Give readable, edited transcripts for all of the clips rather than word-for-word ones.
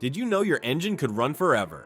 Did you know your engine could run forever?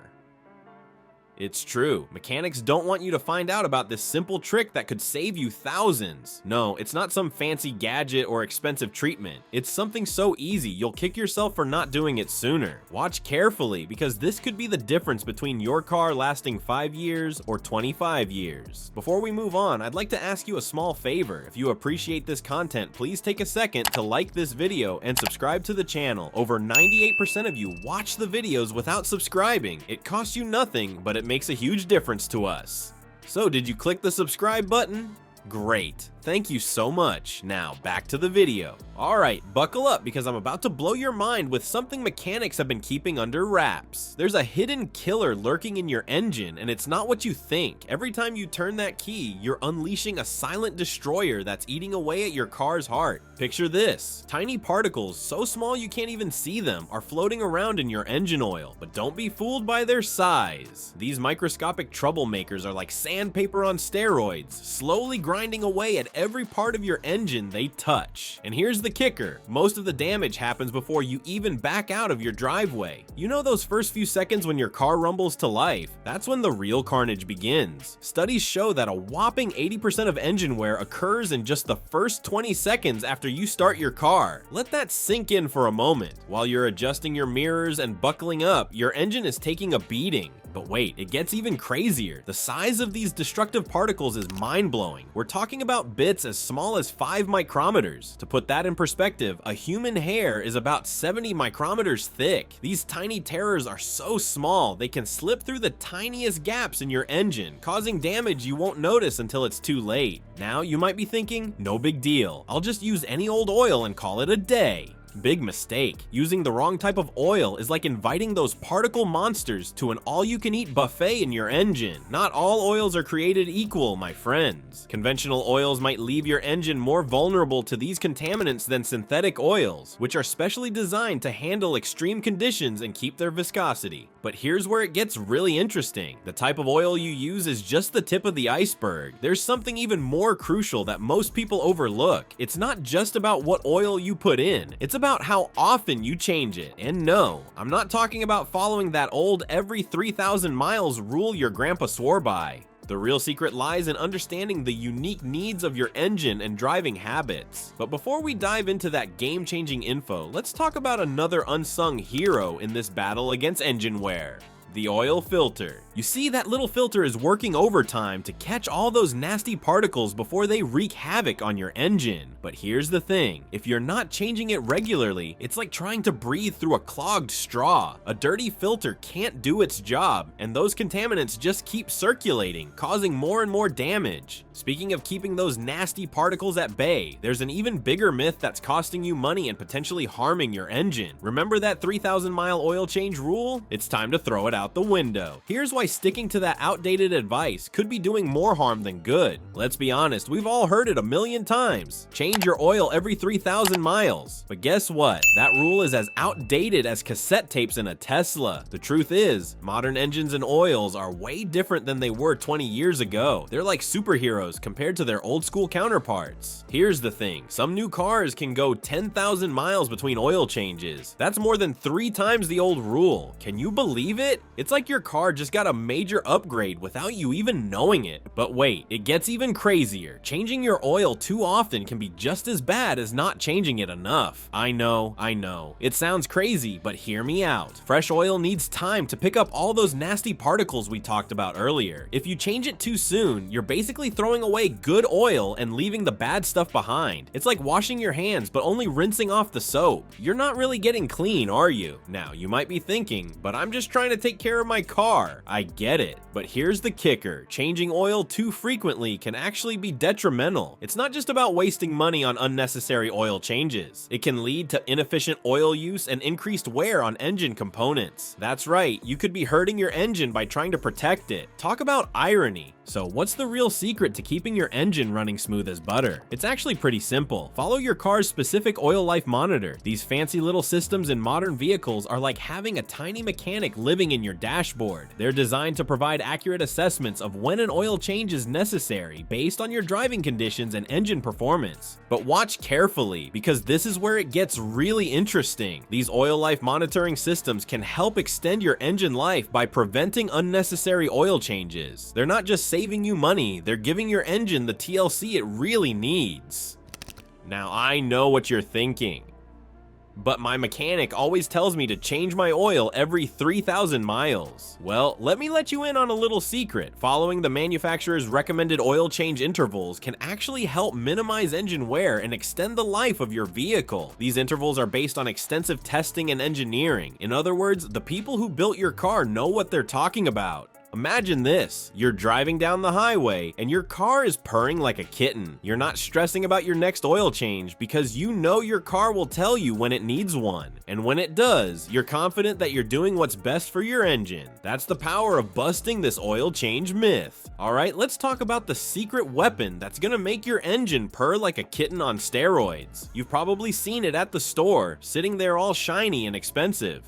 It's true. Mechanics don't want you to find out about this simple trick that could save you thousands. No, it's not some fancy gadget or expensive treatment. It's something so easy you'll kick yourself for not doing it sooner. Watch carefully, because this could be the difference between your car lasting 5 years or 25 years. Before we move on, I'd like to ask you a small favor. If you appreciate this content, please take a second to like this video and subscribe to the channel. Over 98% of you watch the videos without subscribing. It costs you nothing, but it makes a huge difference to us. So did you click the subscribe button? Great. Thank you so much. Now back to the video. Alright, buckle up because I'm about to blow your mind with something mechanics have been keeping under wraps. There's a hidden killer lurking in your engine, and it's not what you think. Every time you turn that key, you're unleashing a silent destroyer that's eating away at your car's heart. Picture this. Tiny particles, so small you can't even see them, are floating around in your engine oil, but don't be fooled by their size. These microscopic troublemakers are like sandpaper on steroids, slowly grinding away at every part of your engine they touch. And here's the kicker. Most of the damage happens before you even back out of your driveway. You know those first few seconds when your car rumbles to life? That's when the real carnage begins. Studies show that a whopping 80% of engine wear occurs in just the first 20 seconds after you start your car. Let that sink in for a moment. While you're adjusting your mirrors and buckling up, your engine is taking a beating. But wait, it gets even crazier. The size of these destructive particles is mind-blowing. We're talking about bits as small as 5 micrometers. To put that in perspective, a human hair is about 70 micrometers thick. These tiny terrors are so small, they can slip through the tiniest gaps in your engine, causing damage you won't notice until it's too late. Now, you might be thinking, no big deal. I'll just use any old oil and call it a day. Big mistake. Using the wrong type of oil is like inviting those particle monsters to an all-you-can-eat buffet in your engine. Not all oils are created equal, my friends. Conventional oils might leave your engine more vulnerable to these contaminants than synthetic oils, which are specially designed to handle extreme conditions and keep their viscosity. But here's where it gets really interesting. The type of oil you use is just the tip of the iceberg. There's something even more crucial that most people overlook. It's not just about what oil you put in. It's about how often you change it. And no, I'm not talking about following that old every 3,000 miles rule your grandpa swore by. The real secret lies in understanding the unique needs of your engine and driving habits. But before we dive into that game-changing info, let's talk about another unsung hero in this battle against engine wear. The oil filter. You see, that little filter is working overtime to catch all those nasty particles before they wreak havoc on your engine. But here's the thing, if you're not changing it regularly, it's like trying to breathe through a clogged straw. A dirty filter can't do its job, and those contaminants just keep circulating, causing more and more damage. Speaking of keeping those nasty particles at bay, there's an even bigger myth that's costing you money and potentially harming your engine. Remember that 3,000-mile oil change rule? It's time to throw it out the window. Here's why sticking to that outdated advice could be doing more harm than good. Let's be honest, we've all heard it a million times. Change your oil every 3,000 miles. But guess what? That rule is as outdated as cassette tapes in a Tesla. The truth is, modern engines and oils are way different than they were 20 years ago. They're like superheroes compared to their old school counterparts. Here's the thing, some new cars can go 10,000 miles between oil changes. That's more than 3 times the old rule. Can you believe it? It's like your car just got a major upgrade without you even knowing it. But wait, it gets even crazier. Changing your oil too often can be just as bad as not changing it enough. I know. It sounds crazy, but hear me out. Fresh oil needs time to pick up all those nasty particles we talked about earlier. If you change it too soon, you're basically throwing away good oil and leaving the bad stuff behind. It's like washing your hands but only rinsing off the soap. You're not really getting clean, are you? Now, you might be thinking, but I'm just trying to take care of my car. I get it, but here's the kicker. Changing oil too frequently can actually be detrimental. It's not just about wasting money on unnecessary oil changes. It can lead to inefficient oil use and increased wear on engine components. That's right, you could be hurting your engine by trying to protect it. Talk about irony. So what's the real secret to keeping your engine running smooth as butter? It's actually pretty simple. Follow your car's specific oil life monitor. These fancy little systems in modern vehicles are like having a tiny mechanic living in your dashboard. They're designed to provide accurate assessments of when an oil change is necessary based on your driving conditions and engine performance. But watch carefully, because this is where it gets really interesting. These oil life monitoring systems can help extend your engine life by preventing unnecessary oil changes. They're not just saving you money, they're giving your engine the TLC it really needs. Now I know what you're thinking, but my mechanic always tells me to change my oil every 3,000 miles. Well, let me let you in on a little secret. Following the manufacturer's recommended oil change intervals can actually help minimize engine wear and extend the life of your vehicle. These intervals are based on extensive testing and engineering. In other words, the people who built your car know what they're talking about. Imagine this, you're driving down the highway and your car is purring like a kitten. You're not stressing about your next oil change because you know your car will tell you when it needs one. And when it does, you're confident that you're doing what's best for your engine. That's the power of busting this oil change myth. Alright, let's talk about the secret weapon that's gonna make your engine purr like a kitten on steroids. You've probably seen it at the store, sitting there all shiny and expensive.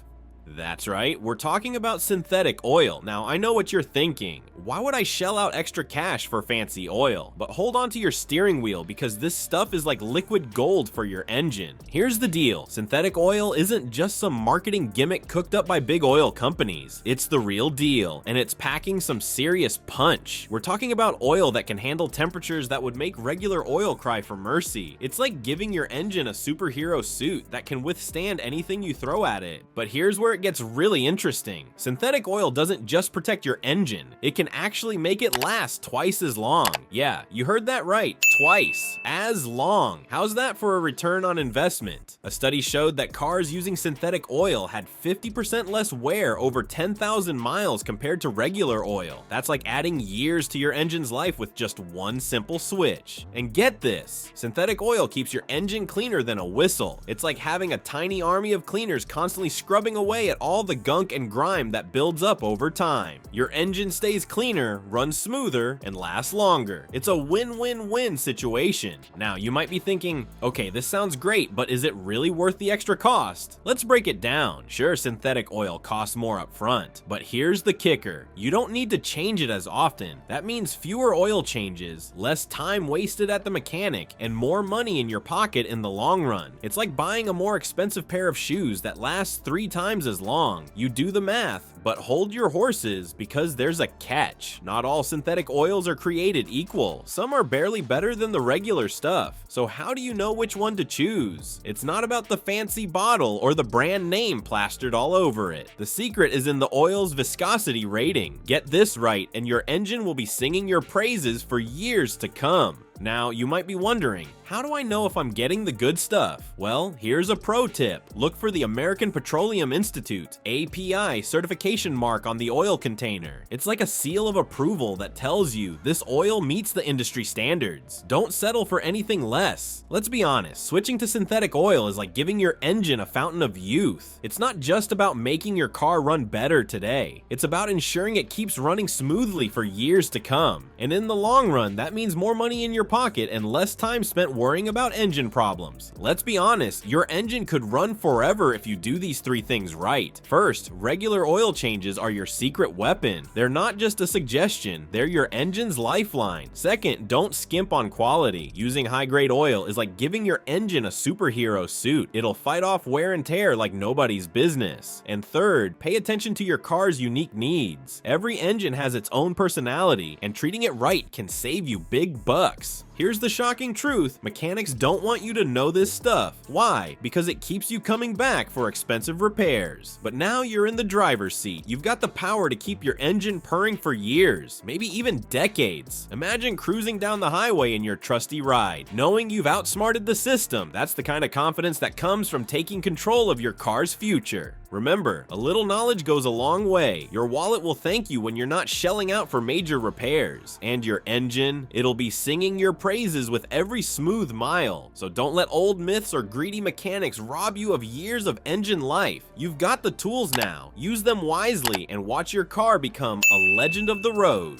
That's right, we're talking about synthetic oil. Now, I know what you're thinking. Why would I shell out extra cash for fancy oil? But hold on to your steering wheel, because this stuff is like liquid gold for your engine. Here's the deal, synthetic oil isn't just some marketing gimmick cooked up by big oil companies. It's the real deal, and it's packing some serious punch. We're talking about oil that can handle temperatures that would make regular oil cry for mercy. It's like giving your engine a superhero suit that can withstand anything you throw at it. But here's where it gets really interesting. Synthetic oil doesn't just protect your engine, it can actually make it last twice as long. Yeah, you heard that right, twice as long. How's that for a return on investment? A study showed that cars using synthetic oil had 50% less wear over 10,000 miles compared to regular oil. That's like adding years to your engine's life with just one simple switch. And get this, synthetic oil keeps your engine cleaner than a whistle. It's like having a tiny army of cleaners constantly scrubbing away at all the gunk and grime that builds up over time. Your engine stays cleaner, runs smoother, and lasts longer. It's a win-win-win situation. Now, you might be thinking, okay, this sounds great, but is it really worth the extra cost? Let's break it down. Sure, synthetic oil costs more up front, but here's the kicker. You don't need to change it as often. That means fewer oil changes, less time wasted at the mechanic, and more money in your pocket in the long run. It's like buying a more expensive pair of shoes that lasts 3 times as long. You do the math, but hold your horses, because there's a catch. Not all synthetic oils are created equal. Some are barely better than the regular stuff. So how do you know which one to choose? It's not about the fancy bottle or the brand name plastered all over it. The secret is in the oil's viscosity rating. Get this right, and your engine will be singing your praises for years to come. Now, you might be wondering, how do I know if I'm getting the good stuff? Well, here's a pro tip. Look for the American Petroleum Institute (API) certification mark on the oil container. It's like a seal of approval that tells you this oil meets the industry standards. Don't settle for anything less. Let's be honest, switching to synthetic oil is like giving your engine a fountain of youth. It's not just about making your car run better today. It's about ensuring it keeps running smoothly for years to come. And in the long run, that means more money in your pocket and less time spent worrying about engine problems. Let's be honest, your engine could run forever if you do these 3 things right. First, regular oil changes are your secret weapon. They're not just a suggestion, they're your engine's lifeline. Second, don't skimp on quality. Using high-grade oil is like giving your engine a superhero suit. It'll fight off wear and tear like nobody's business. And third, pay attention to your car's unique needs. Every engine has its own personality, and treating it right can save you big bucks. Here's the shocking truth, mechanics don't want you to know this stuff. Why? Because it keeps you coming back for expensive repairs. But now you're in the driver's seat. You've got the power to keep your engine purring for years, maybe even decades. Imagine cruising down the highway in your trusty ride, knowing you've outsmarted the system. That's the kind of confidence that comes from taking control of your car's future. Remember, a little knowledge goes a long way. Your wallet will thank you when you're not shelling out for major repairs. And your engine, it'll be singing your praises with every smooth mile. So don't let old myths or greedy mechanics rob you of years of engine life. You've got the tools now. Use them wisely and watch your car become a legend of the road.